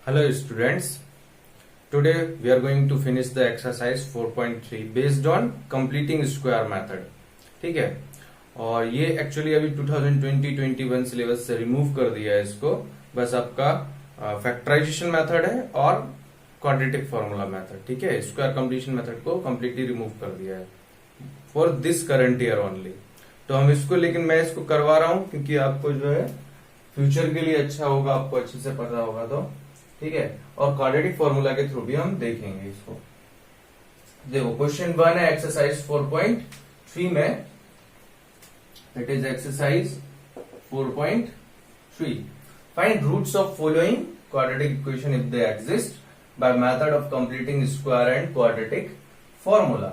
Hello students, today we are going to finish the exercise 4.3 based on completing square method. ठीक है, और ये actually अभी 2020-21 syllabus से रिमूव कर दिया है इसको. बस आपका फैक्टराइजेशन मेथड है और क्वाड्रेटिक फॉर्मूला मेथड. ठीक है, स्क्वायर कंप्लीशन मेथड को कम्प्लीटली रिमूव कर दिया है for this current year only. तो हम इसको, लेकिन मैं इसको करवा रहा हूं क्योंकि आपको जो है फ्यूचर के लिए अच्छा होगा, आपको अच्छे से पता होगा. तो ठीक है, और क्वाड्रेटिक फॉर्मूला के थ्रू भी हम देखेंगे इसको. देखो क्वेश्चन 1 है एक्सरसाइज 4.3 में. It is exercise 4.3. Find roots of following quadratic equation if they exist by method of completing square and quadratic formula.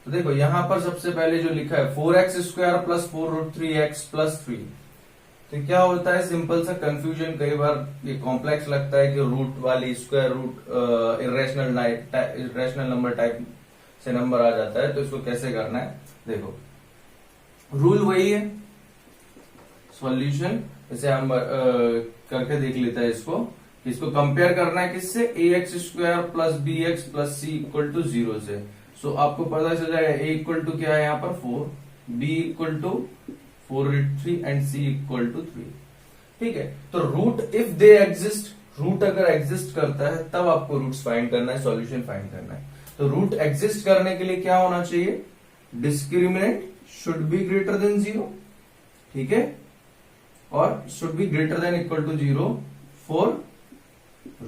तो देखो यहां पर सबसे पहले जो लिखा है 4x square plus 4√3x plus 3. तो क्या होता है, सिंपल सा कंफ्यूजन, कई बार ये कॉम्प्लेक्स लगता है कि रूट वाली square root irrational number type से नंबर आ जाता है. तो इसको कैसे करना है, देखो रूल वही है. सॉल्यूशन जैसे हम करके देख लेते हैं इसको कंपेयर करना है किससे, ax square plus bx plus c equal to 0 से. सो आपको पता चल जाएगा a इक्वल टू क्या है यहाँ पर 4, b equal to 4√3 and c equal to 3. ठीक है, तो root if they exist, root अगर एग्जिस्ट करता है तब आपको रूट्स फाइंड करना है, सॉल्यूशन फाइंड करना है. तो रूट एग्जिस्ट करने के लिए क्या होना चाहिए, discriminant should be greater than 0. ठीक है, और should be greater than equal to 0 for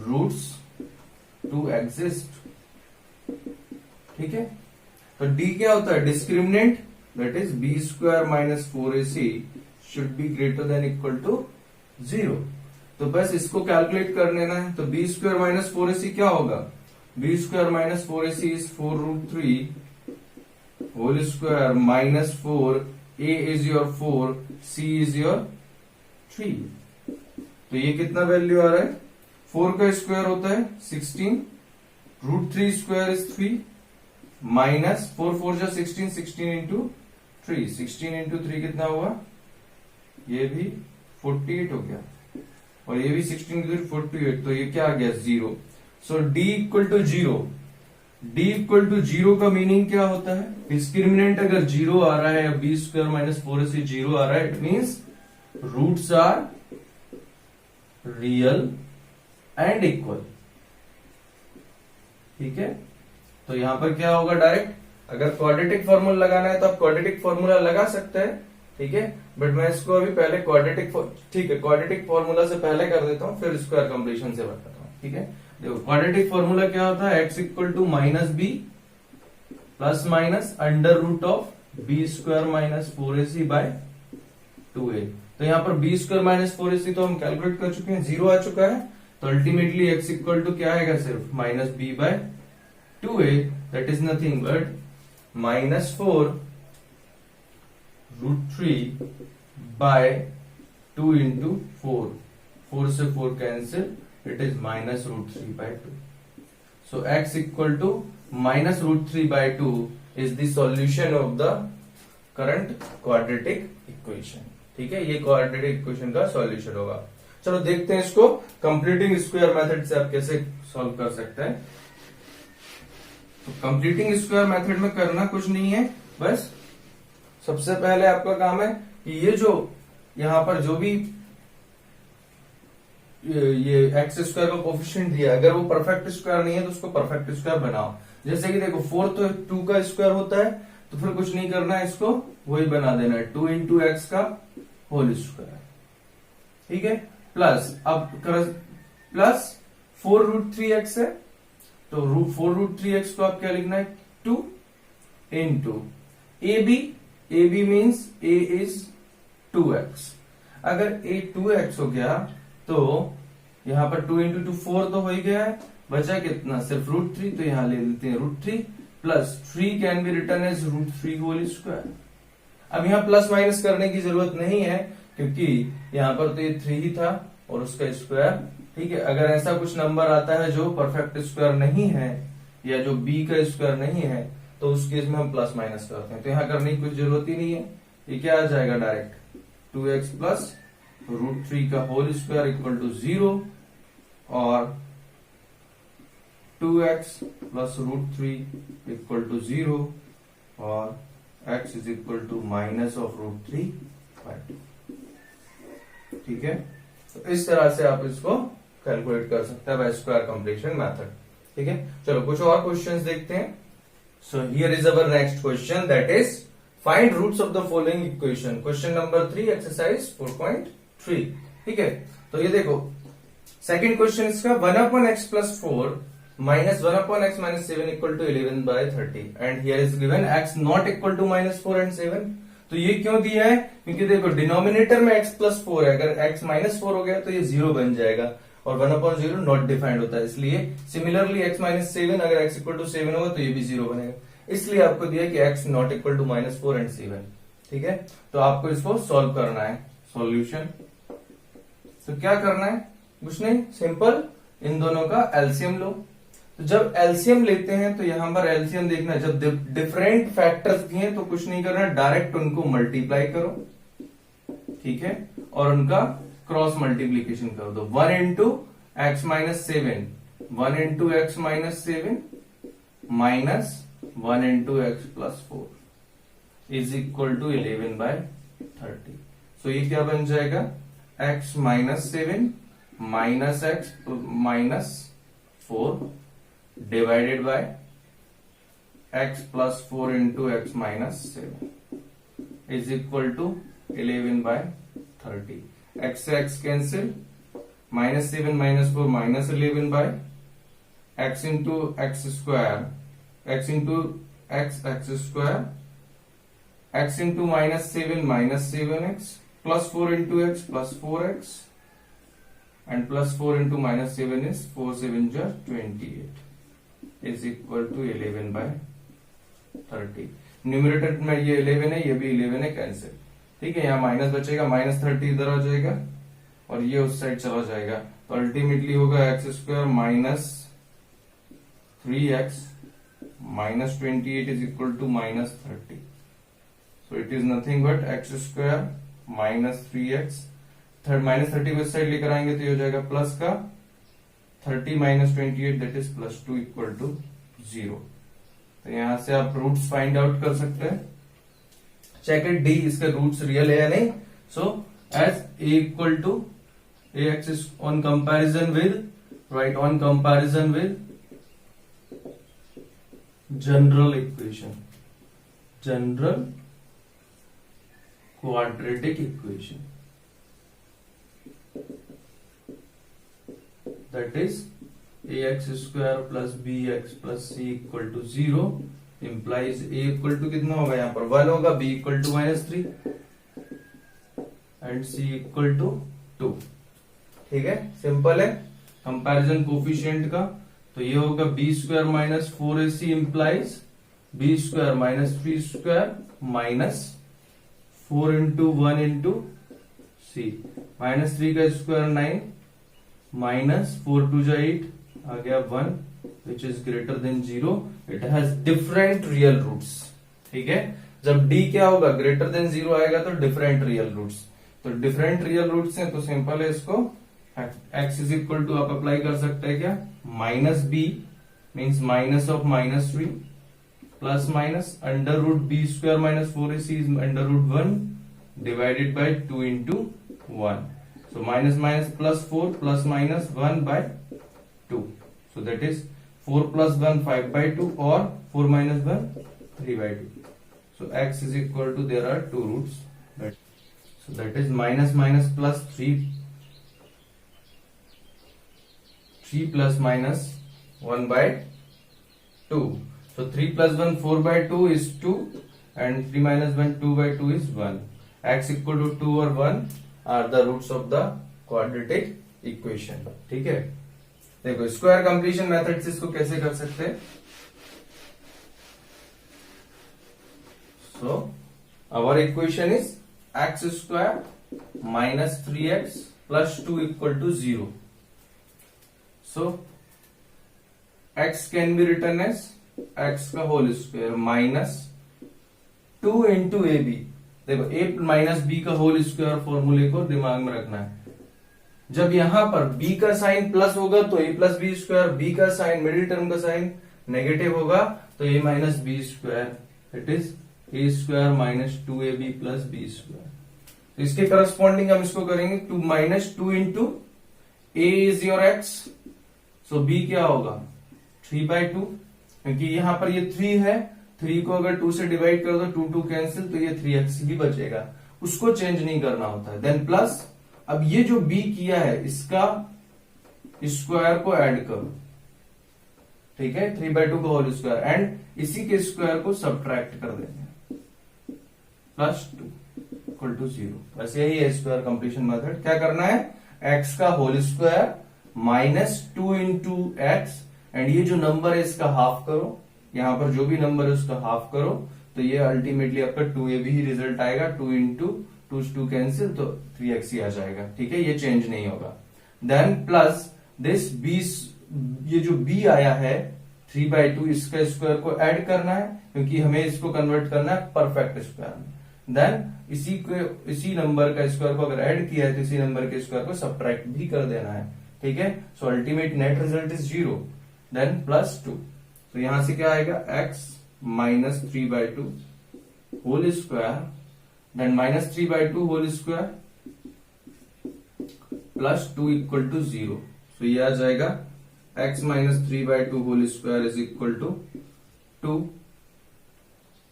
roots to exist. ठीक है, तो d क्या होता है, discriminant, that is b square minus 4ac should be greater than equal to 0. तो बस इसको कैलकुलेट कर लेना है. तो b square minus 4ac क्या होगा, b square minus 4ac is 4√3 whole square minus 4, a is your 4, c is your 3. तो ये कितना वैल्यू आ रहा है, 4 का स्क्वायर होता है 16, √3 स्क्वायर इज 3 माइनस 4 4 जा 16, 16 इंटू 3, 16 इंटू 3 कितना हुआ, ये भी 48 हो गया, और ये भी 16 इंटू 3 48. तो ये क्या आ गया 0. So d equal to 0. d equal to 0 का मीनिंग क्या होता है, डिस्क्रिमिनेंट अगर 0 आ रहा है, b स्क्वायर माइनस 4ac 0 आ रहा है, it means roots are real and equal. ठीक है, तो यहां पर क्या होगा, डायरेक्ट अगर क्वाड्रेटिक फॉर्मूला लगाना है तो आप क्वाड्रेटिक फॉर्मूला लगा सकते हैं. ठीक है, बट मैं इसको अभी पहले क्वाड्रेटिक फॉर्मूला से पहले कर देता हूं, फिर स्क्वायर कंप्लीशन से बताता हूं. ठीक है, देखो क्वाड्रेटिक फॉर्मूला क्या होता है, x equal to minus b plus minus under root of b square minus 4ac by 2a. तो यहाँ पर बी स्क्वायर माइनस 4ac तो हम कैलकुलेट कर चुके हैं, 0 आ चुका है. तो अल्टीमेटली x इक्वल टू क्या आएगा, सिर्फ minus b by 2a, that is nothing but minus 4√3 by 2 into 4 से 4 cancel, it is minus √3 by 2. So x equal to minus √3 by 2 is the solution of the current quadratic equation. ठीक है, ये quadratic equation का solution होगा. चलो देखते हैं इसको कंप्लीटिंग स्क्वायर मेथड से आप कैसे सॉल्व कर सकते हैं. तो कंप्लीटिंग स्क्वायर मेथड में करना कुछ नहीं है, बस सबसे पहले आपका काम है कि ये जो यहां पर जो भी ये एक्स स्क्वायर का कोफिशिएंट दिया, अगर वो परफेक्ट स्क्वायर नहीं है तो उसको परफेक्ट स्क्वायर बनाओ. जैसे कि देखो 4 तो 2 का स्क्वायर होता है, तो फिर कुछ नहीं करना है, इसको वही बना देना है 2 इंटू एक्स का होल स्क्वायर. ठीक है, प्लस अब प्लस 4√3x है, तो 4√3x को आप क्या लिखना है, 2 into ab means a is 2x. अगर a 2x हो गया तो यहां पर 2 इंटू 2 4 तो हो ही गया है, बचा कितना, सिर्फ √3. तो यहां ले लेते हैं √3 plus 3 can be return as √3 whole square. अब यहां प्लस माइनस करने की जरूरत नहीं है क्योंकि यहां पर तो ये 3 ही था और उसका स्क्वायर. ठीक है, अगर ऐसा कुछ नंबर आता है जो परफेक्ट स्क्वायर नहीं है या जो b का स्क्वायर नहीं है, तो उस केस में हम प्लस माइनस करते हैं. तो यहां करने की कुछ जरूरत ही नहीं है. ये क्या आ जाएगा, डायरेक्ट 2x प्लस √3 का होल स्क्वायर इक्वल टू 0 और 2x plus root 3 equal to 0 और x is equal to minus of root 3 by 2। ठीक है, तो इस तरह से आप इसको कैलकुलेट कर सकते हैं बाय स्क्वायर कंप्लीशन मेथड। ठीक है, चलो कुछ और क्वेश्चंस देखते हैं। So here is our next question, that is find roots of the following equation. Question number 3 exercise 4.3। ठीक है, तो ये देखो सेकंड क्वेश्चन इसका 1/x plus 4 minus 1/x minus 7 equal to 11 by 30 and here is given x not equal to minus 4 and 7। तो ये क्यों दिया है? क्योंकि देखो डिनोमिनेटर में x प्लस 4 है, अगर x माइनस 4 हो गया तो ये 0 बन जाएगा और 1/0 नॉट डिफाइंड होता है, इसलिए सिमिलरली x माइनस 7 अगर x इक्वल टू 7 होगा तो ये भी 0 बनेगा, इसलिए आपको दिया है कि x not equal to minus 4 and 7। ठीक है, तो आपको इसको सॉल्व करना है। सॉल्यूशन, तो क्या करना है? कुछ नहीं, सिंपल इन दोनों का एलसीएम लो। तो जब एलसीएम लेते हैं तो यहां पर एलसीएम देखना है, जब डिफरेंट फैक्टर्स दिए तो कुछ नहीं करना, डायरेक्ट उनको मल्टीप्लाई करो। ठीक है, और उनका क्रॉस मल्टीप्लीकेशन कर दो। 1 into x minus 7, 1 into x minus 7 minus 1 into x plus 4 is equal to 11 by 30। So ये क्या बन जाएगा? X minus 7 minus x minus 4 divided by x plus 4 into x minus 7 is equal to 11 by 30। x से x cancel, minus 7 minus 4 minus 11 by x into x square, x into x x square, x into minus 7x plus 4 into x plus 4x and plus 4 into minus 7 is 4 7 jar 28 is equal to 11 by 30। Numerator में ये 11 है, ये भी 11 है, cancel. ठीक है, यहाँ minus बचेगा, माइनस 30 इधर आ जाएगा और ये उस साइड चला जाएगा, तो अल्टीमेटली होगा x square minus 3x minus 28 is equal to minus 30। So it is nothing but x square minus 3x, minus 30 को इस साइड लेकर आएंगे तो ये हो जाएगा प्लस का 30 minus 28 that is plus 2 equal to 0। तो यहां से आप रूट्स फाइंड आउट कर सकते हैं। चेक इट डी, इसका रूट्स रियल है या नहीं। So as a equal to a axis on comparison with, right, on comparison with general equation, general quadratic equation, that is ax square plus bx plus c equal to 0 implies a equal to कितना होगा? यहाँ पर 1 होगा, b equal to minus 3 and c equal to 2। ठीक है, simple है comparison coefficient का। तो ये होगा b square minus 4ac implies b square minus 3 square minus 4 into 1 into c, minus 3 का स्क्वायर 9 माइनस 4 2 जा 8 आ गया 1 which is greater than 0। It has different real roots. ठीक है, जब d क्या होगा? ग्रेटर देन 0 आएगा तो डिफरेंट रियल रूट्स। तो डिफरेंट रियल रूट्स हैं तो सिंपल है, इसको x इज इक्वल टू आप अप्लाई कर सकते हैं क्या? Minus b means minus of minus 3 plus minus under root b square minus 4ac is under root 1 divided by 2 into 1। So minus minus plus 4 plus minus 1 by 2. So that is 4 plus 1 5 by 2 or 4 minus 1 3 by 2. So x is equal to, there are two roots. So that is minus minus plus 3 plus minus 1 by 2. So 3 plus 1 4 by 2 is 2 and 3 minus 1 2 by 2 is 1. X equal to 2 or 1 are the roots of the quadratic equation. ठीक है, देखो square completion method से इसको कैसे कर सकते हैं। So our equation is x square minus 3x plus 2 equal to 0। So x can be return as x का whole square minus 2 into a b. देखो a माइनस बी का होल स्क्वायर फॉर्मूले को दिमाग में रखना है। जब यहां पर b का साइन प्लस होगा तो a plus b square, b का साइन मिडिल टर्म का साइन नेगेटिव होगा तो a minus B square, it is a square minus 2ab plus b square. तो इसके करस्पॉन्डिंग हम इसको करेंगे to minus 2 into a is your x, so b क्या होगा 3/2, क्योंकि यहां पर ये 3 है, 3 को अगर 2 से डिवाइड कर दो 2 2 कैंसिल, तो ये 3x ही बचेगा, उसको चेंज नहीं करना होता है। देन प्लस, अब ये जो b किया है इसका स्क्वायर को ऐड करो, ठीक है, 3/2 का होल स्क्वायर, एंड इसी के स्क्वायर को सब्ट्रैक्ट कर देंगे, प्लस 2 इक्वल टू 0। बस यही है स्क्वायर कंप्लीशन मेथड। क्या करना है, x का whole square minus 2 into x, and ये जो नंबर है इसका हाफ करो, यहां पर जो भी नंबर है उसका हाफ करो, तो ये अल्टीमेटली आपका 2ab ही रिजल्ट आएगा, 2 इंटू 2 कैंसिल, तो 3x ही आ जाएगा, ठीक है, ये चेंज नहीं होगा। देन प्लस दिस b, ये जो b आया है 3/2, इसका स्क्वायर को ऐड करना है, क्योंकि हमें इसको कन्वर्ट करना है परफेक्ट स्क्वायर में। देन इसी नंबर का स्क्वायर को अगर ऐड किया है तो इसी नंबर के स्क्वायर को सब्ट्रैक्ट भी कर देना है, ठीक है। So ultimate net result is 0, then plus 2, तो यहां से क्या आएगा x minus 3/2 whole square, then minus 3/2 whole square plus 2 equal to 0। तो ये आ जाएगा x minus 3/2 whole square is equal to 2,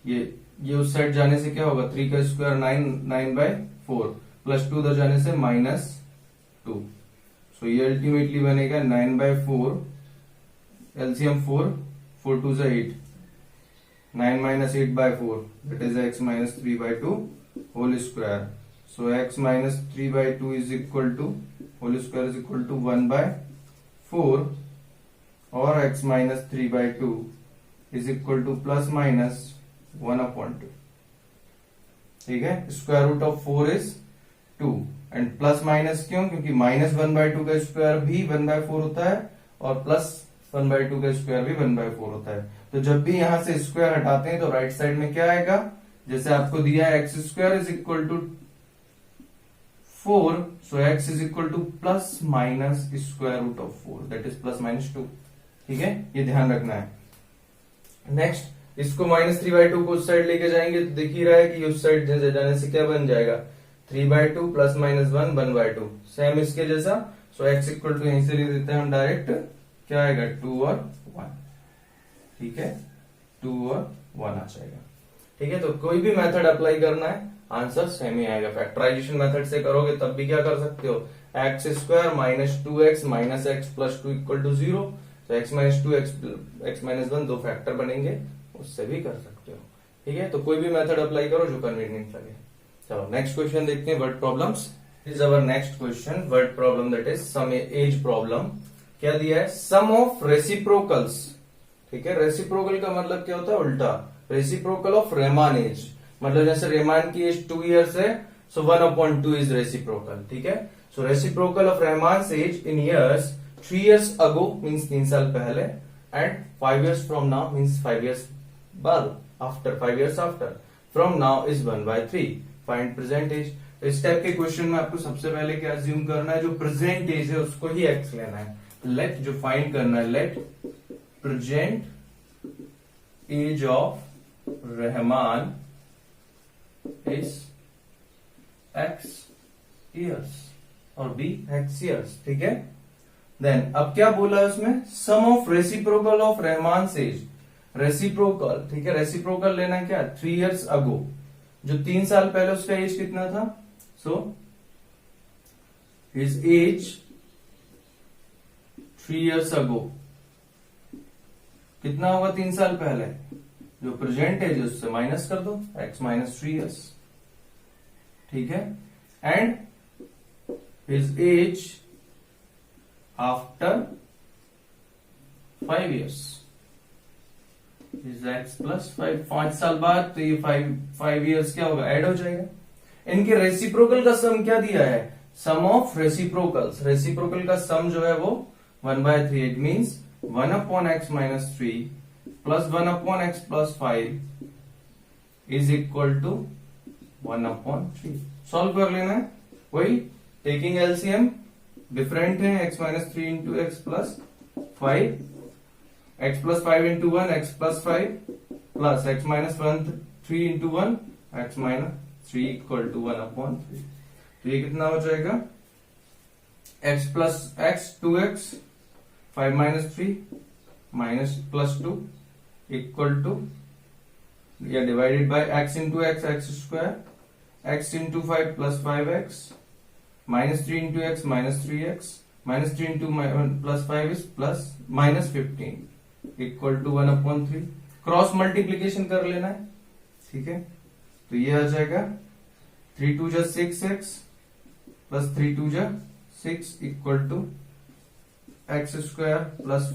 ये उस साइड जाने से क्या होगा, 3 का स्क्वायर 9/4 प्लस 2 उधर जाने से माइनस 2, सो ये अल्टीमेटली बनेगा 9/4, LCM 4, 4 2 8, 9 minus 8/4, that is x minus 3/2 whole square. So x minus 3/2 is equal to whole square is equal to 1/4, और x minus 3/2 is equal to plus minus 1/2, ठीक है। Square root of 4 is 2, and plus minus क्यों, क्योंकि minus 1/2 का square भी 1/4 होता है, और प्लस 1/2 का स्क्वायर भी 1/4 होता है। तो जब भी यहां से स्क्वायर हटाते हैं तो राइट साइड में क्या आएगा, जैसे आपको दिया है x square is equal to 4, so x is equal to plus minus square root of 4, that is plus minus 2, ठीक है, ये ध्यान रखना है। नेक्स्ट, इसको माइनस 3/2 को उस साइड लेके जाएंगे तो दिख ही रहा है कि उस साइड जाने से क्या बन जाएगा, 3/2 प्लस माइनस 1/2, सेम इसके जैसा। सो x इक्वल टू यहीं से लिख देते हैं हम डायरेक्ट, क्या आएगा 2 और 1, ठीक है, 2 और 1 आ जाएगा, ठीक है। तो कोई भी मेथड अप्लाई करना है आंसर सेम ही आएगा। फैक्टराइजेशन मेथड से करोगे तब भी क्या कर सकते हो, x square minus 2x minus x plus 2 equal to 0, तो x माइनस 2 x माइनस 1 दो फैक्टर बनेंगे, उससे भी कर सकते हो, ठीक है। तो कोई भी मेथड अप्लाई करो जो कन्वीनियंट लगे। चलो नेक्स्ट क्वेश्चन देखते हैं, word problems is our next question, word problem that is some age problem. क्या दिया है, सम ऑफ रेसिप्रोकल्स, ठीक है। रेसिप्रोकल का मतलब क्या होता है, उल्टा, रेसिप्रोकल ऑफ रेमान एज, मतलब जैसे रेमान की एज 2 इयर्स है, सो 1/2 इज रेसिप्रोकल, ठीक है। So reciprocal of Rahman age in years 3 years ago means 3 साल पहले, and 5 years from now means 5 years बाद, after 5 years after, from now is 1/3, find present age. इस टाइप के क्वेश्चन में आपको सबसे पहले क्या अज्यूम करना है, जो प्रेजेंट एज है उसको ही एक्स लेना है, लेट जो फाइंड करना है, let present age of Rahman is x years और b x years, ठीक है। देन अब क्या बोला है उसमें, sum of reciprocal of Rahman age, reciprocal, ठीक है, रेसिप्रोकल लेना क्या, 3 years अगो, जो 3 साल पहले उसका एज कितना था, सो हिज एज 3 years अगो कितना होगा, 3 साल पहले, जो प्रेजेंट एज है उससे माइनस कर दो, x माइनस 3 years, ठीक है, and his age after 5 years is x plus 5, 5 साल बाद, तो ये 5 years क्या होगा, ऐड हो जाएगा। इनके रेसिप्रोकल का सम क्या दिया है, सम ऑफ रेसिप्रोकल्स, रेसिप्रोकल का सम जो है वो 1/3, it means 1/x minus 3 plus 1/x plus 5 is equal to 1/3। Solve कर लेना है, वही टेकिंग एलसीएम डिफरेंट है, x minus 3 into x plus 5, x plus 5 into 1 x plus 5 plus x minus 1 3 into 1 x minus 3 equal to 1/3। तो ये कितना हो जाएगा, x plus x 2x 5 minus 3 minus plus 2 equal to या divided by x into x x square x into 5 plus 5x minus 3 into x minus 3x minus 3 into plus 5 is plus minus 15 equal to 1/3। Cross multiplication कर लेना है, ठीक है। तो ये आ जाएगा 3 2 जा 6x प्लस 3 2 जा 6 equal to x square plus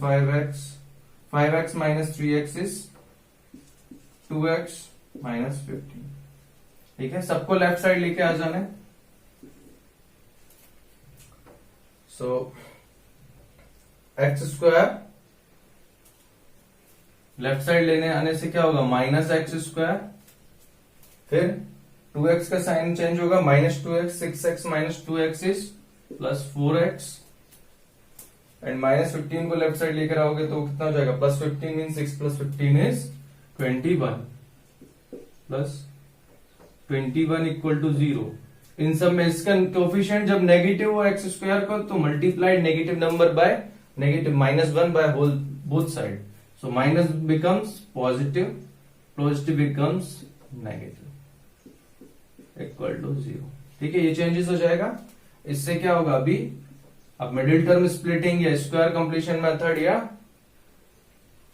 5x minus 3x is 2x minus 15, ठीक है। सबको लेफ्ट साइड लेके आ जाना है। सो एक्स स्क्वायर लेफ्ट साइड लेने आने से क्या होगा, माइनस एक्स स्क्वायर, फिर 2x का साइन चेंज होगा, minus 2x 6x minus 2x is plus 4x and minus 15 को लेफ्ट साइड लेकर आओगे तो कितना हो जाएगा, plus 15 mean 6 plus 15 is 21 plus 21 equal to 0। इन सब में इसका कोफिशिएंट जब नेगेटिव हो एक्स स्क्वायर को तो multiplied negative number by negative -1 by whole both side, so minus becomes positive, positive becomes negative equal to 0, ठीक है। ये चेंजेस हो जाएगा। इससे क्या होगा, अभी अब मिडिल टर्म स्प्लिटिंग या स्क्वायर कंप्लीशन मेथड या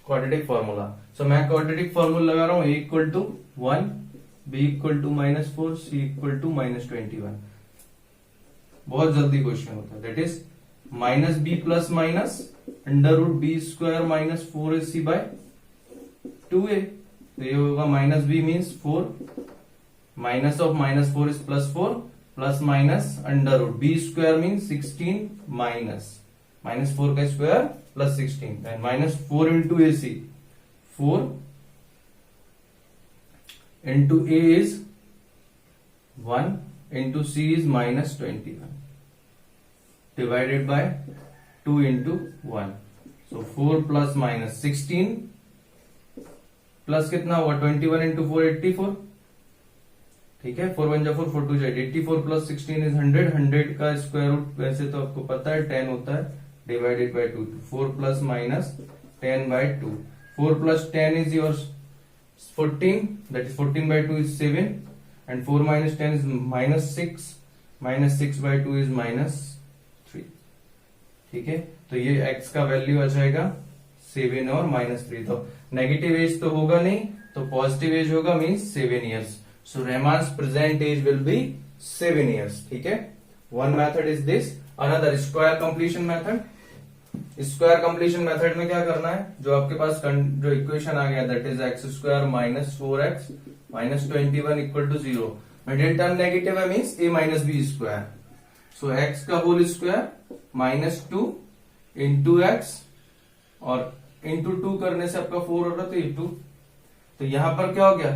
क्वाड्रेटिक फॉर्मूला। सो मैं क्वाड्रेटिक फॉर्मूला लगा रहा हूं, a equal to 1 b equal to -4 c equal to -21। बहुत जल्दी क्वेश्चन होता है, that is minus b plus minus under root b square minus 4ac by 2a। तो ये होगा minus b means 4, minus of -4 is +4 plus minus under root b square means 16 minus -4 का square plus 16 and -4 into ac 4 into a is 1 into c is -21 divided by 2 into 1, so 4 plus minus 16 plus कितना हुआ 21 into 4 84, ठीक है। 4 1 जा 4 4 2 जा 84 plus 16 is 100 का square root वैसे तो आपको पता है 10 होता है, divided by 2, 4 plus minus 10 by 2, 4 plus 10 is yours 14, that is 14 by 2 is 7 and 4 minus 10 is -6, -6 by 2 is -3, ठीक है। तो ये x का वैल्यू आ जाएगा 7 और -3। तो नेगेटिव एज तो होगा नहीं, तो पॉजिटिव एज होगा means 7 years। So Rahman's present age will be 7 years, ठीक है। One method is this, another square completion method. Square completion method में क्या करना है, जो आपके पास जो इक्वेशन आ गया that is x square minus 4x minus 21 equal to 0, middle term negative है means a minus B square, so x का होल स्क्वायर -2 इंटू एक्स और इंटू 2 करने से आपका 4 हो रहा, तो ये 2, तो यहां पर क्या हो गया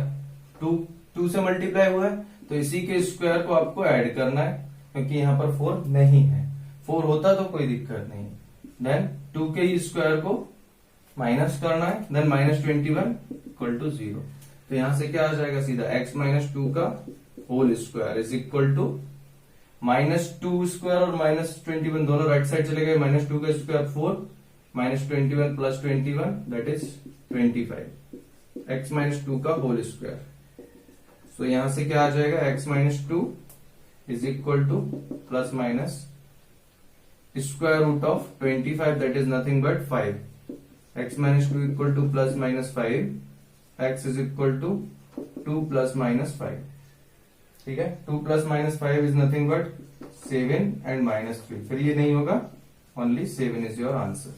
2 से मल्टीप्लाई हुआ है, तो इसी के स्क्वायर को आपको ऐड करना है क्योंकि यहां पर 4 नहीं है, 4 होता तो कोई दिक्कत नहीं। देन 2 के स्क्वायर को माइनस करना है, देन -21 इक्वल टू 0। तो यहां से क्या आ जाएगा सीधा x -2 का whole square is equal to -2 square और -21 दोनों राइट साइड चले गए, -2 का square 4 -21 plus 21 that is 25, x -2 का होल स्क्वायर। सो यहां से क्या आ जाएगा x -2 is equal to plus minus square root of 25 that is nothing but 5, x -2 equal to plus minus 5, x is equal to 2 plus minus 5, ठीक है। 2 plus minus 5 is nothing but 7 and -3, फिर ये नहीं होगा, ओनली 7 इज योर आंसर,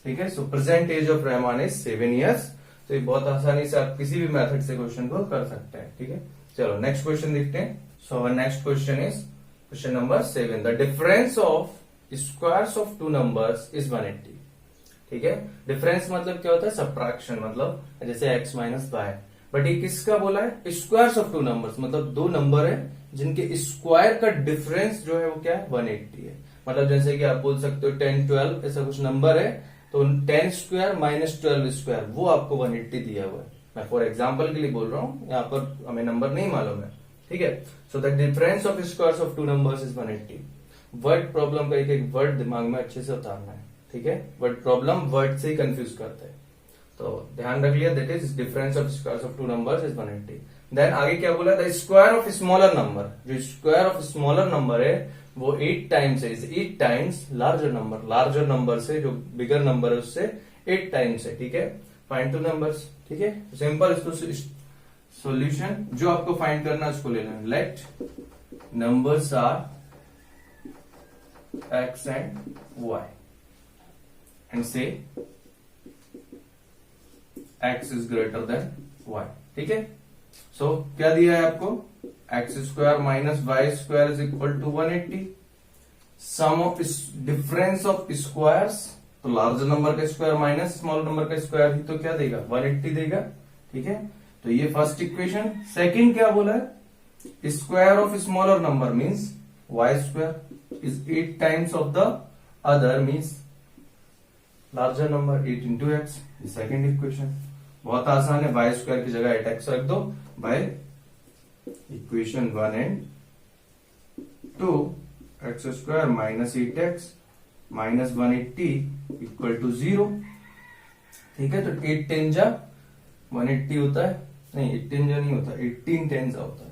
ठीक है। So present age of Rahman is 7 years। तो ये बहुत आसानी से आप किसी भी मेथड से क्वेश्चन को कर सकते हैं, ठीक है। चलो नेक्स्ट क्वेश्चन देखते हैं। So our next question is question number 7, the difference of squares of 2 numbers is 180, ठीक है। डिफरेंस मतलब क्या होता है, सब्ट्रैक्शन, मतलब जैसे x माइनस वाई, बट ये किसका बोला है, स्क्वायर्स ऑफ 2 numbers, मतलब 2 नंबर है जिनके स्क्वायर का डिफरेंस जो है वो क्या है 180 है। मतलब जैसे कि आप बोल सकते हो 10 12 ऐसा कुछ नंबर है, तो 10 स्क्वायर माइनस 12 स्क्वायर वो आपको 180 दिया हुआ है। मैं फॉर एग्जाम्पल के लिए बोल रहा हूँ, यहाँ पर हमें नंबर नहीं मालूम है, ठीक है। So the difference of squares of two numbers is 180। Word problem का एक एक वर्ड दिमाग में अच्छे से उतारना है, ठीक है। वर्ड प्रॉब्लम वर्ड से ही कंफ्यूज करते हैं, तो ध्यान रख लिया। That is difference of squares of two numbers is 180। Then आगे क्या बोला, the square of smaller number, जो स्क्वायर ऑफ स्मॉलर नंबर है वो 8 टाइम्स है, 8 times larger number, larger number से जो बिगर नंबर है उससे 8 टाइम्स है, ठीक है। फाइंड टू नंबर्स, ठीक है। सिंपल सॉल्यूशन जो आपको फाइंड करना है उसको ले लेना। Let numbers are x and y and say x is greater than y, ठीक है। सो क्या दिया है आपको, x square minus y square is equal to 180। Sum of difference of squares, तो लार्जर नंबर का स्क्वायर माइनस स्मॉल नंबर का square ही तो क्या देगा 180 देगा, ठीक है। तो ये फर्स्ट इक्वेशन। सेकंड क्या बोला है, square of smaller number means y square is 8 times of the other means larger number 8 into x. Second equation बहुत आसान है, वाई स्क्वायर की जगह 8x रख दो by equation 1 and 2, x square minus 8x minus 180 equal to 0, ठीक है। तो 8 10 जा 180 होता है, नहीं 8 10 जा नहीं होता, 18 10 जा होता है,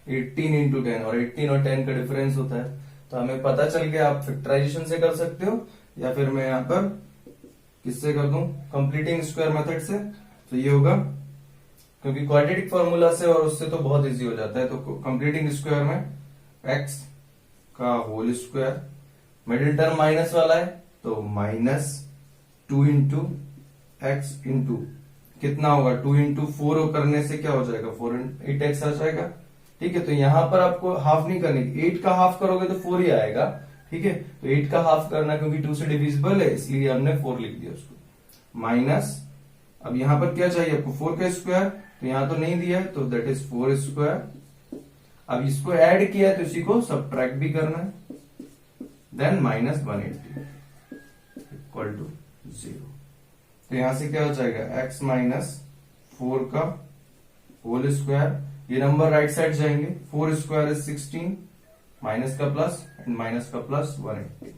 18 इंटू 10, और 18 और 10 का डिफरेंस होता है। तो हमें पता चल गया, आप फैक्टराइजेशन से कर सकते हो या फिर मैं यहां पर किससे कर दूं, कंप्लीटिंग स्क्वायर मेथड से। तो ये होगा, क्योंकि क्वाड्रेटिक फॉर्मूला से और उससे तो बहुत इजी हो जाता है। तो कंप्लीटिंग स्क्वायर में एक्स का whole square, middle term minus वाला है तो माइनस 2 इंटू एक्स इंटू कितना होगा 2 इंटू 4 करने से क्या हो जाएगा 8x आ जाएगा, ठीक है। तो यहां पर आपको हाफ नहीं करनी, 8 का हाफ करोगे तो 4 ही आएगा, ठीक है। तो 8 का हाफ करना क्योंकि 2 से डिविजिबल है इसलिए हमने 4 लिख दिया उसको। माइनस, अब यहां पर क्या चाहिए आपको 4 का स्क्वायर, तो यहां तो नहीं दिया है तो दैट इज 4 स्क्वायर। अब इसको ऐड किया तो इसी को सब्ट्रैक्ट भी करना है, देन माइनस 180 इक्वल टू 0। तो यहां से क्या हो जाएगा x माइनस 4 का होल स्क्वायर, ये नंबर राइट साइड जाएंगे, 4 स्क्वायर इज 16, माइनस का प्लस एंड माइनस का प्लस 180,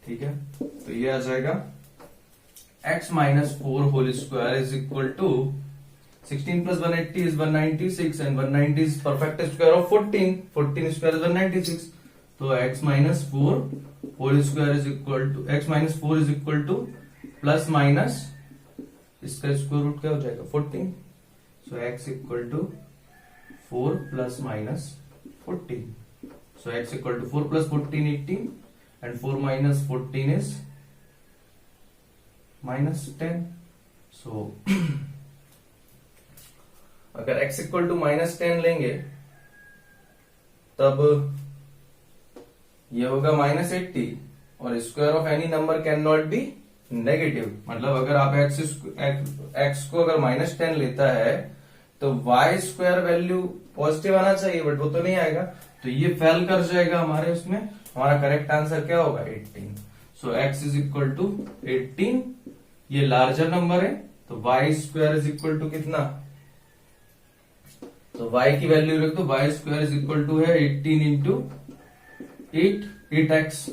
ठीक है। तो ये आ जाएगा x minus 4 whole square is equal to 16 plus 180 is 196 and 190 is perfect square of 14. 14 square is 196. तो x minus 4 whole square is equal to x minus 4 is equal to plus minus इसका square root क्या हो जाएगा 14. So x equal to 4 plus minus 14. So x equal to 4 plus 14 18 and 4 minus 14 is minus 10. So अगर x equal to minus 10 लेंगे तब ये होगा minus 80 और square of any number can not be negative. मतलब अगर आप x को अगर माइनस 10 लेता है तो y स्क्वायर वैल्यू पॉजिटिव आना चाहिए, बट वो तो नहीं आएगा, तो ये फेल कर जाएगा हमारे उसमें। हमारा करेक्ट आंसर क्या होगा 18। So x is equal to 18, ये लार्जर नंबर है तो y square is equal to कितना, तो y की वैल्यू रख दो, y square is equal to है 18 इंटू 8x।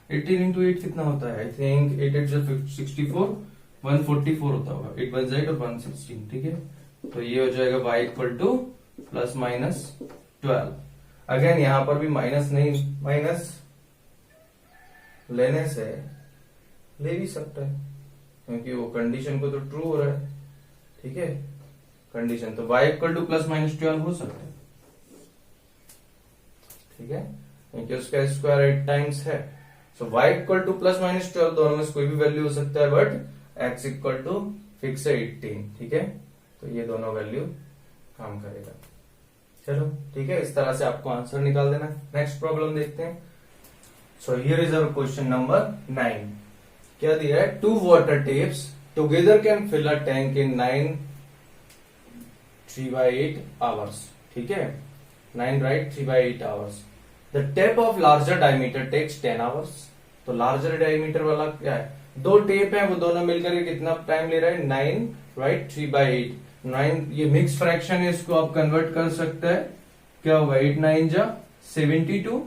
18 इंटू 8 कितना होता है, आई थिंक 8 8 64 144 होता होगा, 8 बन जाएगा 116, ठीक है। तो ये हो जाएगा y equal to plus minus 12। Again यहां पर भी माइनस नहीं, माइनस लेने से ले भी सकता है क्योंकि वो कंडीशन को तो ट्रू हो रहा है, ठीक है कंडीशन। तो y equal to plus minus 12 हो सकता है, ठीक है, क्योंकि उसका स्क्वायर 8 टाइम्स है। सो y equal to plus minus 12 दोनों में से कोई भी वैल्यू हो सकता है, but x equal to fix है 18, ठीक है। तो ये दोनों वैल्यू काम करेगा। चलो ठीक है, इस तरह से आपको आंसर निकाल देना। नेक्स्ट प्रॉब्लम देखते हैं। So here is our question number 9। क्या दिया है, 2 water taps together can fill a tank in 3/8 hours, ठीक है। 9 right 3/8 hours. The tape of larger diameter takes 10 hours. तो लार्जर डायमीटर वाला क्या है, दो टेप है वो दोनों मिलकर के कितना टाइम ले रहा है 9 राइट 3/8. 9 ये मिक्स फ्रैक्शन है, इसको आप कन्वर्ट कर सकते हैं, क्या होगा 8 9 जा 72,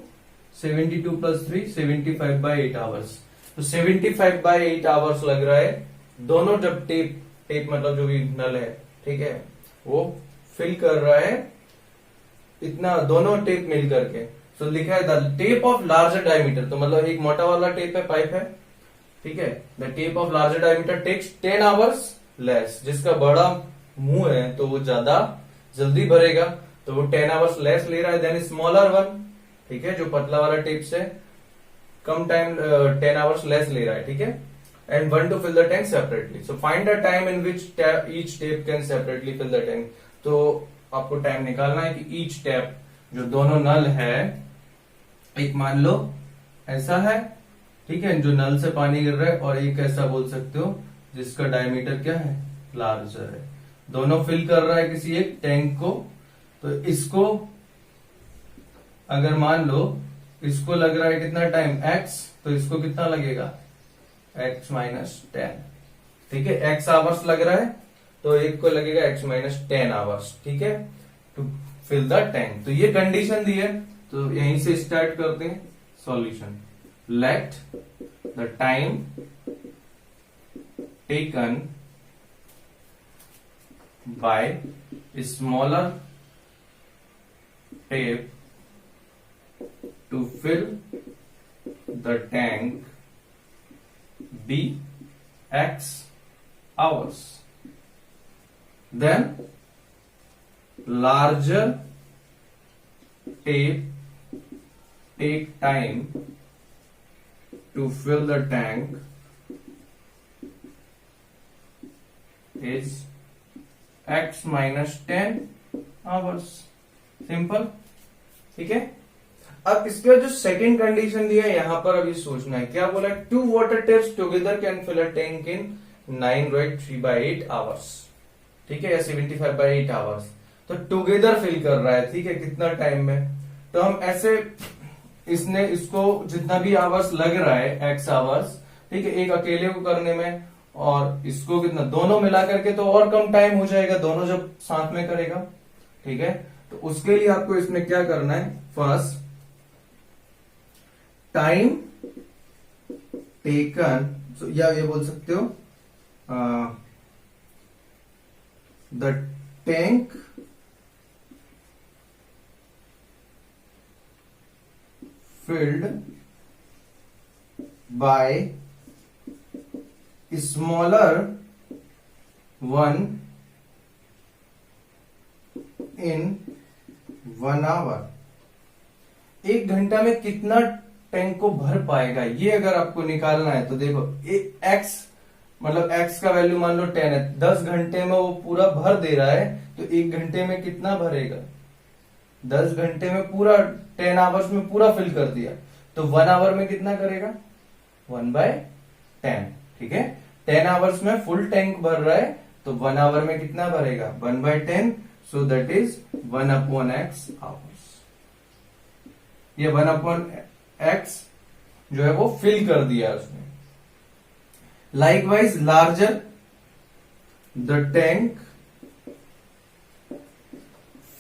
72 प्लस 3 75/8 आवर्स. तो 75/8 आवर्स लग रहा है दोनों जब टेप मतलब जो भी नल है ठीक है वो फिल कर रहा है इतना दोनों टेप मिल करके. तो लिखा है the tap of larger diameter, तो मतलब एक मोटा वाला टेप है पाइप है ठीक है. The tap of larger diameter takes 10 hours less, जिसका बड़ा मुंह है तो वो ज्यादा जल्दी भरेगा तो वो 10 आवर्स लेस ले रहा है देन स्मॉलर वन ठीक है, जो पतला वाला टेप से कम टाइम 10 आवर्स लेस ले रहा है ठीक है. And 1 to fill the tank separately. So find the time in which each tape can separately fill the tank. तो आपको टाइम निकालना है कि each टैप जो दोनों नल है, एक मान लो ऐसा है ठीक है जो नल से पानी गिर रहा है, और एक ऐसा बोल सकते हो जिसका डायमीटर क्या है लार्जर है, दोनों फिल कर रहा है किसी एक टैंक को. तो इसको अगर मान लो इसको लग रहा है कितना टाइम x, तो इसको कितना लगेगा x माइनस 10 ठीक है. x आवर्स लग रहा है तो एक को लगेगा x माइनस 10 आवर्स ठीक है टू फिल द टैंक. तो ये कंडीशन दी है, तो यहीं से स्टार्ट करते हैं solution. Let the time taken by smaller tape to fill the tank be x hours. Then larger tape take time to fill the tank is x minus 10 hours. Simple ठीक है. अब इसका जो सेकंड कंडीशन दिया है यहां पर अभी सोचना है, क्या बोला है 2 water taps together can fill a tank in 9 right 3/8 hours ठीक है, या 75/8 आवर्स. तो टुगेदर फिल कर रहा है ठीक है कितना टाइम में, तो हम ऐसे इसने इसको जितना भी आवर्स लग रहा है x आवर्स ठीक है एक अकेले को करने में, और इसको कितना दोनों मिला करके तो और कम टाइम हो जाएगा दोनों जब साथ में करेगा ठीक है. तो उसके लिए आपको इसमें क्या करना है, फर्स्ट टाइम टेकन, या ये बोल सकते हो the tank filled by smaller one in 1 hour. 1 घंटा में कितना टैंक को भर पाएगा ये अगर आपको निकालना है तो देखो x मतलब x का वैल्यू मान लो 10 है, 10 घंटे में वो पूरा भर दे रहा है तो 1 घंटे में कितना भरेगा, 10 घंटे में पूरा 10 आवर्स में पूरा फिल कर दिया तो 1 आवर में कितना करेगा 1/10 ठीक है. 10 आवर्स में फुल टैंक भर रहा है तो 1 आवर में कितना भरेगा 1/10, सो दैट इज 1/x आवर्स. ये 1/x जो है वो फिल कर दिया उसने. Likewise larger the tank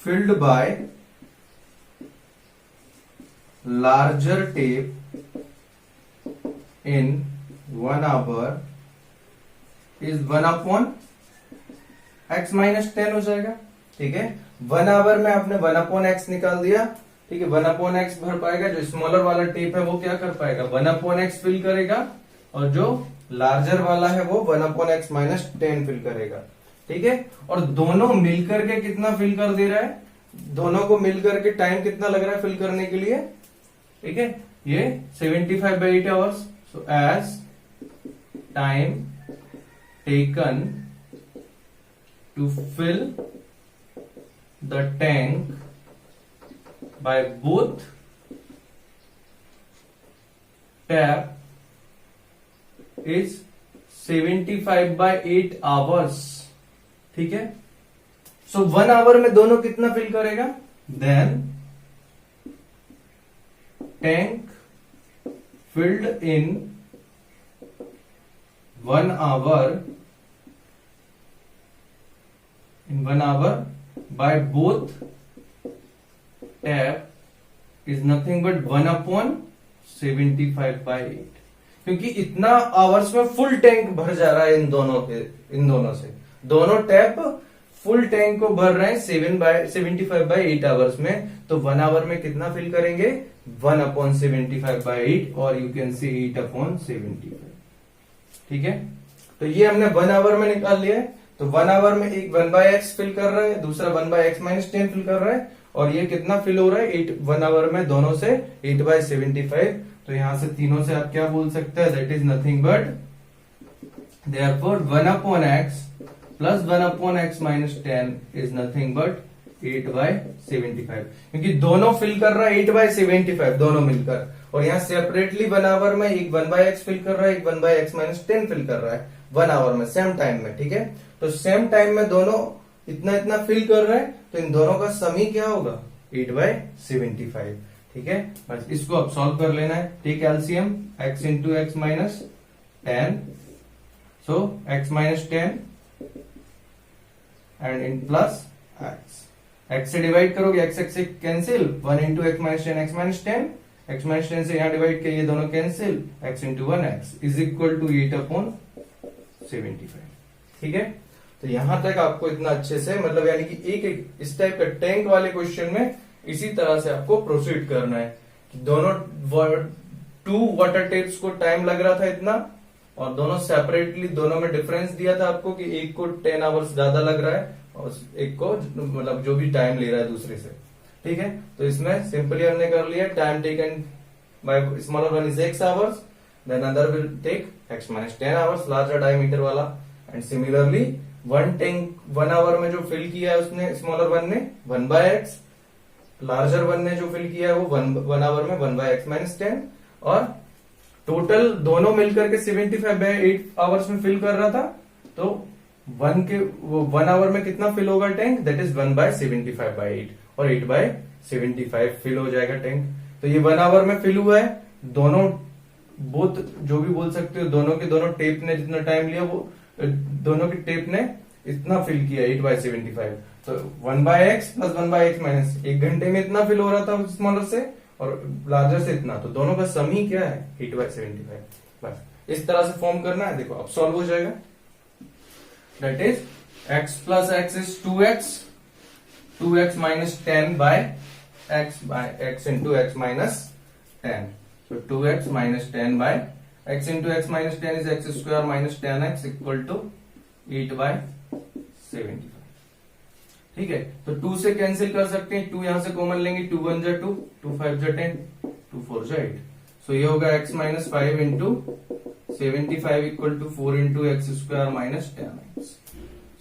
filled bye larger tape in 1 our is 1/x minus 10 हो जाएगा ठीक है. 1 आवर में आपने 1/x निकाल दिया ठीक है. 1/x भर पाएगा, जो स्मॉलर वाला टेप है वो क्या कर पाएगा 1/x फिल करेगा, और जो लार्जर वाला है वो 1/x माइनस 10 फिल करेगा ठीक है. और दोनों मिलकर के कितना फिल कर दे रहा है, दोनों को मिलकर के टाइम कितना लग रहा है फिल करने के लिए ठीक है. ये 75/8 hours. So as time taken to fill the tank by both tap is 75/8 hours ठीक है. सो 1 आवर में दोनों कितना फिल करेगा, then tank filled in 1 hour by both tap is nothing but 1/75/8, क्योंकि इतना आवर्स में फुल टैंक भर जा रहा है इन दोनों से। दोनों टैप फुल टैंक को भर रहे हैं 7/75/8 आवर्स में, तो 1 आवर में कितना फिल करेंगे 1/75/8 और यू कैन सी 8/75। ठीक है, तो ये हमने 1 आवर में निकाल लिया है। तो 1 आवर में एक 1/x फिल कर रहा है, दूसरा 1/x-10 फिल कर रहा है, और ये कितना फिल हो रहा है 1 आवर में दोनों से 8/75। तो यहां से तीनों से आप क्या बोल सकते हैं, that is nothing but therefore 1/x plus 1/x-10 is nothing but 8/75, क्योंकि दोनों फिल कर रहा है 8/75 दोनों मिलकर, और यहाँ सेपरेटली 1 आवर में एक 1/x फिल कर रहा है, एक 1/x-10 फिल कर रहा है 1 आवर में सेम टाइम में। ठीक है, तो सेम टाइम में दोनों इतना इतना फिल कर रहे हैं, तो इन दोनों का सम ही क्या होगा 8/75। ठीक है, बस इसको अब सॉल्व कर लेना है। Take LCM x into x minus 10, so x minus 10 and in plus x से डिवाइड करोगे x से cancel, 1 into x minus 10 x minus 10, x minus 10 से यहां डिवाइड किया, ये दोनों cancel, x into 1x is equal to 8/75। ठीक है, तो यहां तक आपको इतना अच्छे से, मतलब यानी कि एक इस टाइप का टैंक वाले क्वेश्चन में इसी तरह से आपको प्रोसीड करना है कि दोनों 2 वाटर टेप्स को टाइम लग रहा था इतना, और दोनों सेपरेटली दोनों में डिफरेंस दिया था आपको कि एक को 10 आवर्स ज्यादा लग रहा है और एक को मतलब जो भी टाइम ले रहा है दूसरे से। ठीक है, तो इसमें सिंपली हमने कर लिया time taken by smaller one is x hours, then other will take x-10 hours larger diameter वाला, एंड सिमिलरली 1 आवर में जो फिल किया है उसने स्मॉलर वन ने 1/x, लार्जर वन ने जो फिल किया है वो 1 आवर में 1/x-10, और टोटल दोनों मिलकर के 75/8 आवर्स में फिल कर रहा था। तो 1 आवर में कितना फिल होगा टैंक, दैट इज 1/75/8 और 8/75 फिल हो जाएगा टैंक। तो ये 1 आवर में फिल हुआ है, दोनों बोथ जो भी बोल सकते हो, दोनों के दोनों टेप ने जितना टाइम लिया वो दोनों के टेप ने इतना फिल किया 8/75। तो 1/x प्लस 1/x माइनस 1 घंटे में इतना फिल हो रहा था स्मॉलर से, और लार्जर से इतना, तो दोनों का सम ही क्या है 8/75। बस इस तरह से फॉर्म करना है। देखो अब सॉल्व हो जाएगा, that is x plus x is 2x minus 10 by x into x minus 10, so 2x minus 10 by x into x minus 10 is x square minus 10x equal to 8/75। ठीक है, तो 2 से कैंसिल कर सकते हैं, 2 यहां से कॉमन लेंगे, 2 1 जा 2, 2 5 जा 10, 2 4 जा 8, सो ये होगा x minus 5 into 75 equal to 4 into x square minus 10x।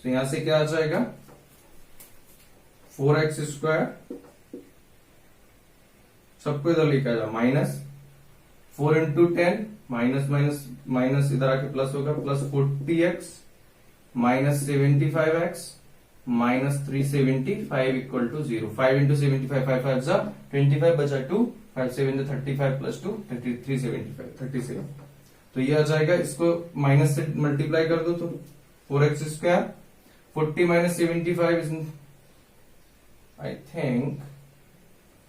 तो यहां से क्या आ जाएगा 4x स्क्वायर, सबको इधर लेकर आ जाओ, minus 4 into 10 minus minus minus इधर आके प्लस होगा, plus 40x minus 75x minus 375 equal to 0। 5 into 75, 5 5 जा 25 बचा 2, 5 7 35 प्लस 2 375 37। तो ये आ जाएगा, इसको माइनस से मल्टीप्लाई कर दो तो 4x square, 40 minus 75 is I think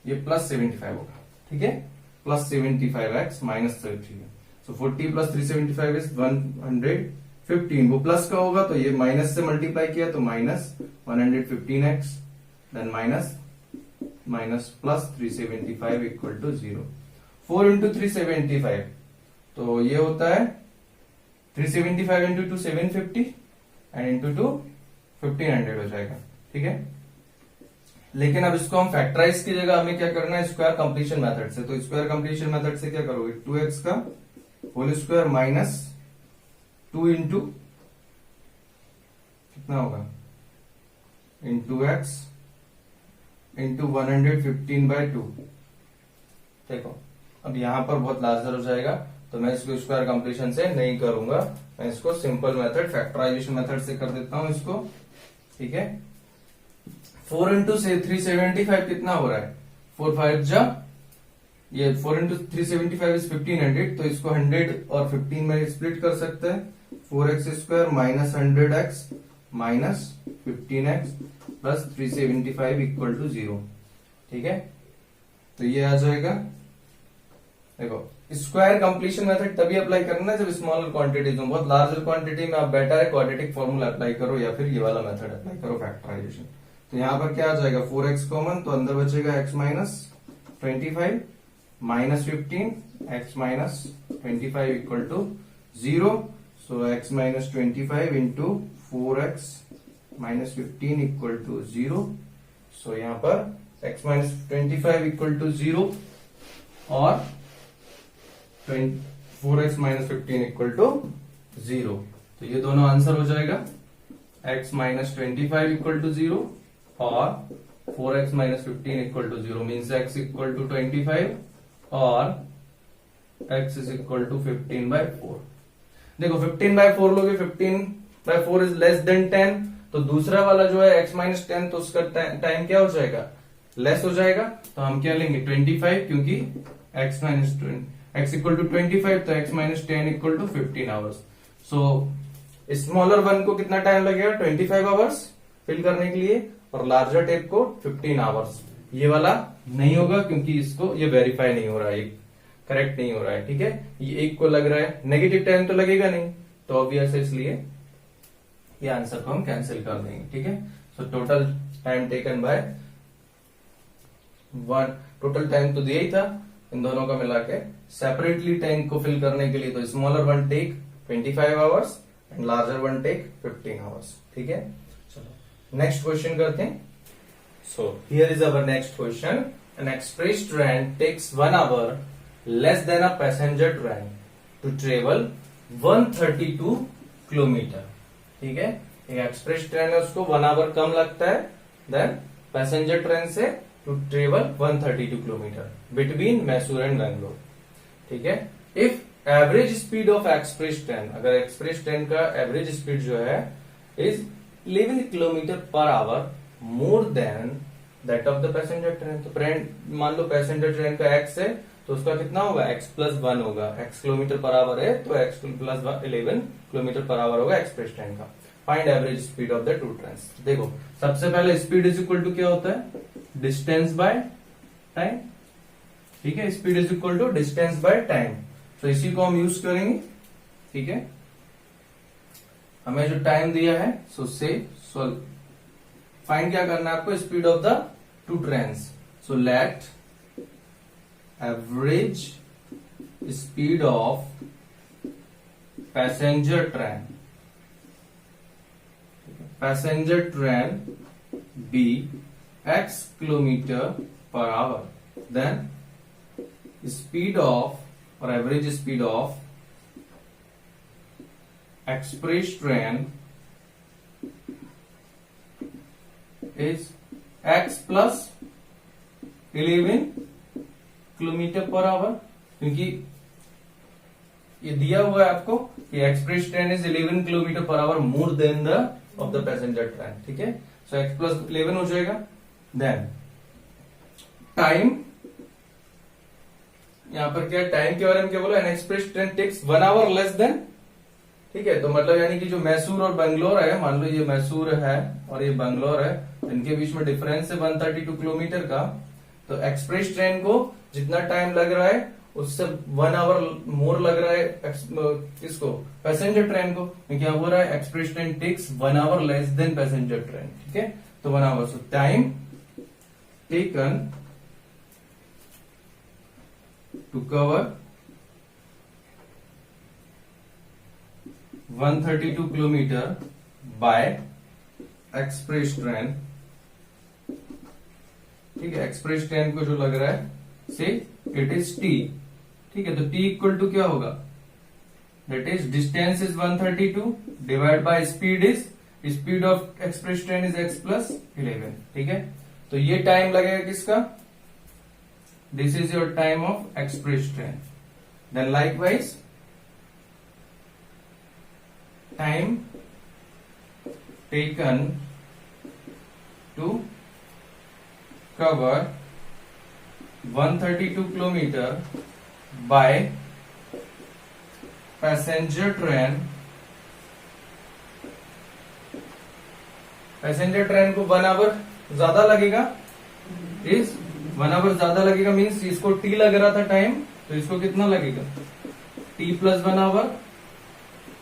ये प्लस 75 होगा। ठीक है, प्लस 75x माइनस 33 है, सो 40 प्लस 375 इज 115, वो प्लस का होगा तो ये माइनस से मल्टीप्लाई किया तो minus 115x, then minus plus 375 equal to 0। 4 into 375 तो ये होता है 375 इंटू 2 750 एंड इंटू 2 1500 हो जाएगा। ठीक है, लेकिन अब इसको हम फैक्टराइज की जगह हमें क्या करना है स्क्वायर कंप्लीशन मेथड से। तो स्क्वायर कंप्लीशन मेथड से क्या करोगे 2x का होल स्क्वायर माइनस 2 इंटू कितना होगा इंटू x इंटू 115/2। देखो अब यहां पर बहुत लार्जर हो जाएगा तो मैं इसको स्क्वायर कंप्लीशन से नहीं करूंगा, मैं इसको सिंपल मेथड फैक्टराइजेशन मेथड से कर देता हूं इसको। ठीक है, 4 इंटू से 375 कितना हो रहा है 4 5 जा ये 4 इंटू 375 इज 1500, तो इसको 100 और 15 में स्प्लिट कर सकते हैं। 4x² minus 100x minus 15x plus 375 equal to 0। ठीक है, तो ये आ जाएगा। देखो, स्क्वायर कंप्लीशन मेथड तभी अप्लाई करना है जब स्मॉलर क्वांटिटीज हो। बहुत लार्जर क्वांटिटी में आप बेटर है क्वाड्रेटिक फॉर्मूला अप्लाई करो या फिर ये वाला मेथड अप्लाई करो, फैक्टराइजेशन। तो यहाँ पर क्या आ जाएगा, 4x कॉमन, तो अंदर बचेगा x minus 25 minus 15 x minus 25 equal to 0। So x minus 25 into 4x minus 15 equal to 0। So यहाँ पर x माइनस 25 इक्वल टू 0 और 4x माइनस 15 इक्वल टू 0। तो ये दोनों आंसर हो जाएगा, x माइनस 25 इक्वल टू 0 और 4x minus 15 equal to 0 means x equal to 25 और x इज इक्वल टू 15/4। देखो 15/4 लोगे, 15/4 इज लेस देन 10, तो दूसरा वाला जो है x माइनस 10, तो उसका टाइम क्या हो जाएगा, लेस हो जाएगा। तो हम क्या लेंगे 25, क्योंकि x minus x equal to 25, तो x minus 10 equal to 15 hours. So smaller one को कितना टाइम लगेगा, 25 आवर्स फिल करने के लिए, और लार्जर टेप को 15 आवर्स। ये वाला नहीं होगा क्योंकि इसको ये वेरीफाई नहीं हो रहा है, करेक्ट नहीं हो रहा है। ठीक है, ये एक को लग रहा है, नेगेटिव टाइम तो लगेगा नहीं, तो ऑब्वियस है, इसलिए ये आंसर को हम कैंसिल कर देंगे। ठीक है, so total time taken by one, total time तो दिया ही था, इन दोनों का मिला के सेपरेटली टैंक को फिल करने के लिए, तो smaller one take 25 hours and larger one take 15 hours. ठीक है, चलो नेक्स्ट क्वेश्चन करते हैं। So here is our next question, an express train takes 1 hour less than a passenger train to travel 132 kilometre. ठीक है, एक एक्सप्रेस ट्रेन है उसको 1 आवर कम लगता है देन पैसेंजर ट्रेन से to travel 132 kilometre between Mysore and Bangalore. ठीक है, if average speed of express train, अगर एक्सप्रेस ट्रेन का एवरेज स्पीड जो है is 11 kilometre per hour more than that of the passenger train, तो मान लो पैसेंजर ट्रेन का x है, तो उसका कितना होगा, x प्लस 1 होगा। x किलोमीटर पर आवर है तो x plus 11 kilometre per our होगा एक्सप्रेस ट्रेन का। Find average speed of the to train. देखो, सबसे पहले स्पीड इज इक्वल टू क्या होता है, डिस्टेंस बाय टाइम। ठीक है, speed is equal to distance by time, तो इसी को हम यूज करेंगे। ठीक है, हमें जो टाइम दिया है, सो से सोल्व, फाइंड क्या करना है आपको, speed of the two trains. So let average speed of passenger train be x kilometre per hour, then speed of और average speed of express train is x plus 11 kilometre per hour, क्योंकि ये दिया हुआ है आपको कि express train is 11 kilometre per hour more than the of the passenger train. ठीक है, सो x प्लस 11 हो जाएगा। देन टाइम, यहां पर क्या टाइम के बारे में क्या बोला, an express train takes 1 hour less than. ठीक है, तो मतलब यानी कि जो मैसूर और बेंगलोर है, मान लो ये मैसूर है और ये बेंगलोर है, इनके बीच में डिफरेंस है 132 किलोमीटर का, तो एक्सप्रेस ट्रेन को जितना टाइम लग रहा है उससे 1 आवर मोर लग रहा है किसको, पैसेंजर ट्रेन को। क्या हो रहा है, express train takes 1 hour less than passenger train. ठीक है, तो 1 hour, so time taken to cover 132 kilometre by express train. ठीक है, एक्सप्रेस ट्रेन को जो लग रहा है से इट इज t। ठीक है, तो t इक्वल टू क्या होगा, that is distance is 132 divide by speed is, speed of express train is x plus 11। ठीक है, तो ये टाइम लगेगा किसका, this is your time of express train. Then likewise time taken to cover 132 kilometre by passenger train. Passenger train को 1 our ज्यादा लगेगा, इस 1 आवर ज्यादा लगेगा मीन्स इसको टी लग रहा था टाइम, तो इसको कितना लगेगा t प्लस 1 आवर,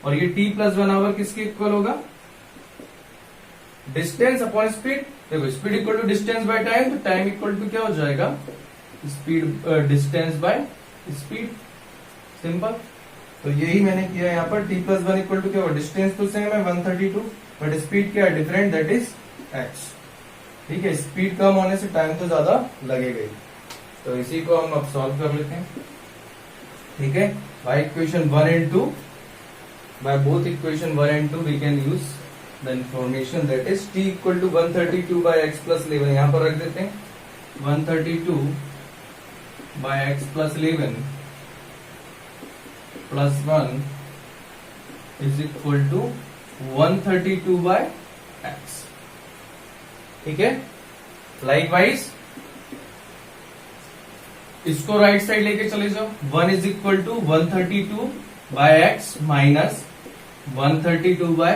और ये t प्लस 1 आवर किसके इक्वल होगा, डिस्टेंस अपॉन स्पीड। देखो speed equal to distance by time, तो टाइम इक्वल टू क्या हो जाएगा, speed distance by speed, simple. तो यही मैंने किया यहाँ पर, t प्लस 1 इक्वल टू क्या होगा, डिस्टेंस तो सेम है 132, बट स्पीड क्या है डिफरेंट, दैट इज x। ठीक है, स्पीड कम होने से टाइम तो ज्यादा लगेगा ही। तो इसी को हम अब सॉल्व कर लेते हैं। ठीक है, by equation 1 and 2, by both equation 1 and 2 we can use the information that is t equal to 132 by x plus 11। यहां पर रख देते हैं 132 by x plus 11 plus 1 is equal to 132 by x. ठीक है, लाइकवाइज इसको राइट साइड लेके चले जाओ, 1 is equal to 132 by x minus 132 by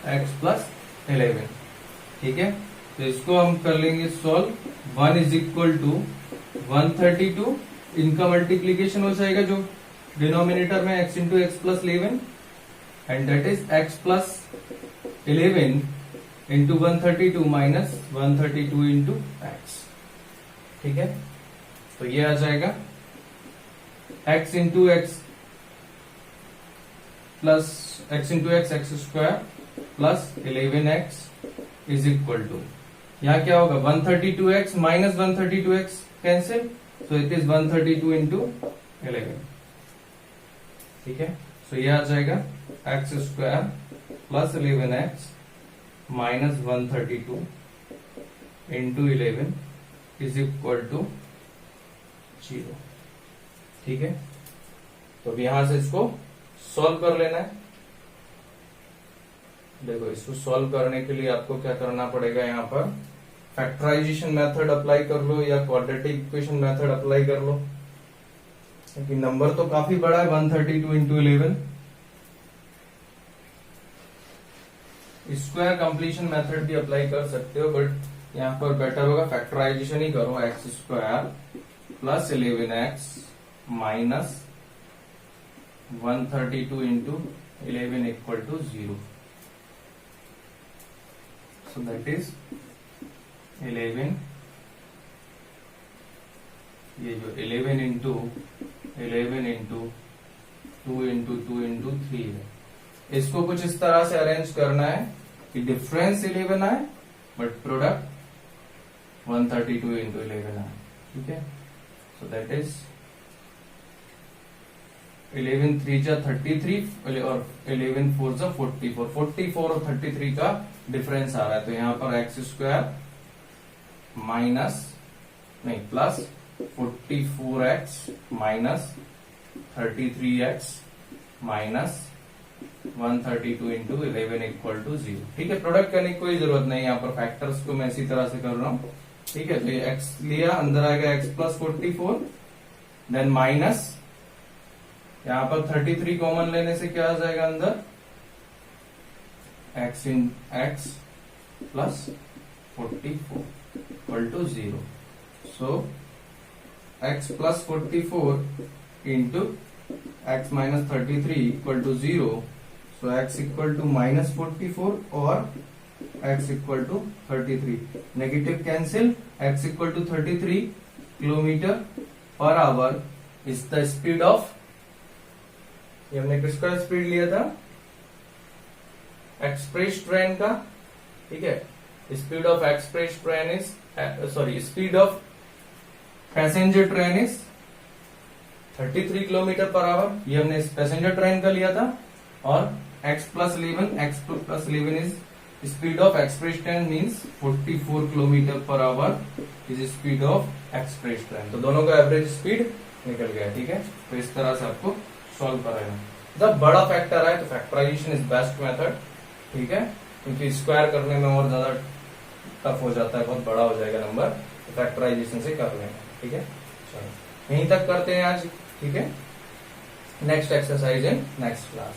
x plus 11। ठीक है, तो इसको हम कर लेंगे सॉल्व। 1 इज इक्वल टू 132, इनका मल्टीप्लीकेशन हो जाएगा जो डिनोमिनेटर में x into x plus 11, and that is x plus 11 into 132 minus 132 into x. ठीक है, तो ये आ जाएगा x into x plus x into x x square plus 11x is equal to, यहां क्या होगा 132x minus 132x cancel, so it is 132 into 11। ठीक है, सो ये आ जाएगा x square plus 11x minus 132 into 11 is equal to 0। ठीक है, तो अब यहां से इसको सॉल्व कर लेना है। देखो इसको सॉल्व करने के लिए आपको क्या करना पड़ेगा, यहां पर फैक्टराइजेशन मेथड अप्लाई कर लो या क्वाड्रेटिक इक्वेशन मेथड अप्लाई कर लो, क्योंकि नंबर तो काफी बड़ा है 132 इंटू 11। स्क्वायर कंप्लीशन मेथड भी अप्लाई कर सकते हो, बट यहां पर बेटर होगा फैक्टराइजेशन ही करो। X square plus 11x minus 132 into 11 equal to 0। So that is 11, ये जो 11 इंटू 11 इंटू 2 इंटू 2 इंटू 3 है, इसको कुछ इस तरह से अरेंज करना है कि डिफरेंस 11 आए बट प्रोडक्ट 132 इंटू 11 आए। ठीक है, सो दैट इज 11 3 जा 33 और 11 4 जा 44, 44 और 33 का डिफरेंस आ रहा है, तो यहां पर एक्स स्क्वायर माइनस नहीं plus 44x minus 33x minus 132 into 11 equal to 0। ठीक है, प्रोडक्ट करने की कोई जरूरत नहीं, यहाँ पर फैक्टर्स को मैं इसी तरह से कर रहा हूं। ठीक है, तो ये x लिया, अंदर आएगा x प्लस 44, देन माइनस यहाँ पर 33 कॉमन लेने से क्या आ जाएगा अंदर, x in x plus 44 equal to 0। So x plus 44 into x minus 33 equal to 0। So x equal to minus 44 और x equal to 33, negative cancel, x equal to 33 kilometre per hour is the speed of, ये हमने किसका speed लिया था, express train का। ठीक है, speed of express train is sorry speed of passenger train is 33 kilometre per our, ये हमने पैसेंजर ट्रेन का लिया था, और x plus 11 is speed of express train means 44 kilometre per hour is speed of express train. तो दोनों का average speed निकल गया। ठीक है, तो इस तरह से आपको सॉल्व करना। जब बड़ा फैक्टर आए तो फैक्टराइजेशन इज बेस्ट मेथड। ठीक है, क्योंकि स्क्वायर करने में और ज्यादा टफ हो जाता है, बहुत बड़ा हो जाएगा नंबर, तो फैक्टराइजेशन से कर लेंगे। ठीक है। यहीं तक करते हैं आज, ठीक है। Next exercise in next class.